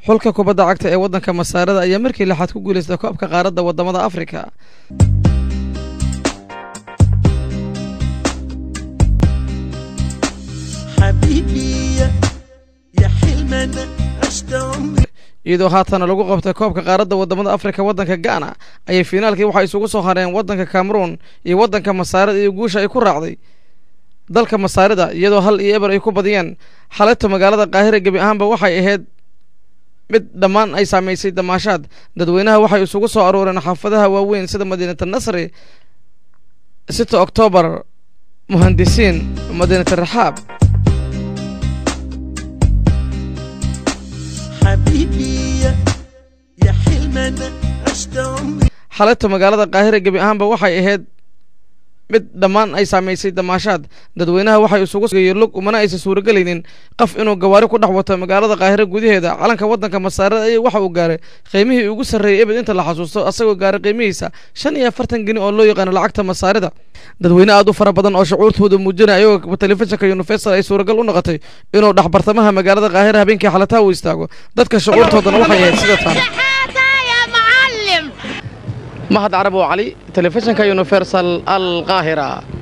xulka kubadda cagta ee waddanka Masaarada ayaa markii lixaad ku guuleystay koobka qaaradda wadamada Afrika. iyadoo haatan lagu qabtay koobka qaaradda wadamada Afrika waddanka Ghana ayay finaalkii waxa isugu soo hareen waddanka Cameroon iyo waddanka Masaarada iyo guusha ay ku raacday dalka Masaarada iyadoo 1-0 ay ku badiyeen xalayto magaalada Qaahire gabi ahaanba waxay ahayd mid dhammaan ay saameysay damaashaad dadweynaha waxay isugu soo arooreen xaafadaha waaweyn sida Madiinada Nasri 6 Oktoobar muhandisiin Madiinada Raxaab xalayto magaalada Qaahire gabi ahaanba waxay ahayd mid dhammaan ay saameysay damaashaad dadweynaha waxay isugu soo lug umana aysan suuragelaynin qof inuu gawaari ku dhex wato magaalada Qaahire gudaheeda calanka waddanka Masaarada ay waxa uu gaaray qiimihii ugu sareeyay ebed inta la xasuusto asagoo gaaray qiimihiisa 45 gini oo loo yaqaan lacagta Masaarada dadweyne aad u fara badan oo shucuurtooda muujinaya oo telefishinka Universal ay suuragal u noqotay inuu dhax bartamaha magaalada Qaahire habeenkii xalataa uu istaago dadka shucuurtoodana waxay ahayd sida tan mahad Arab oo Ali telefishinka Universal القاهرة.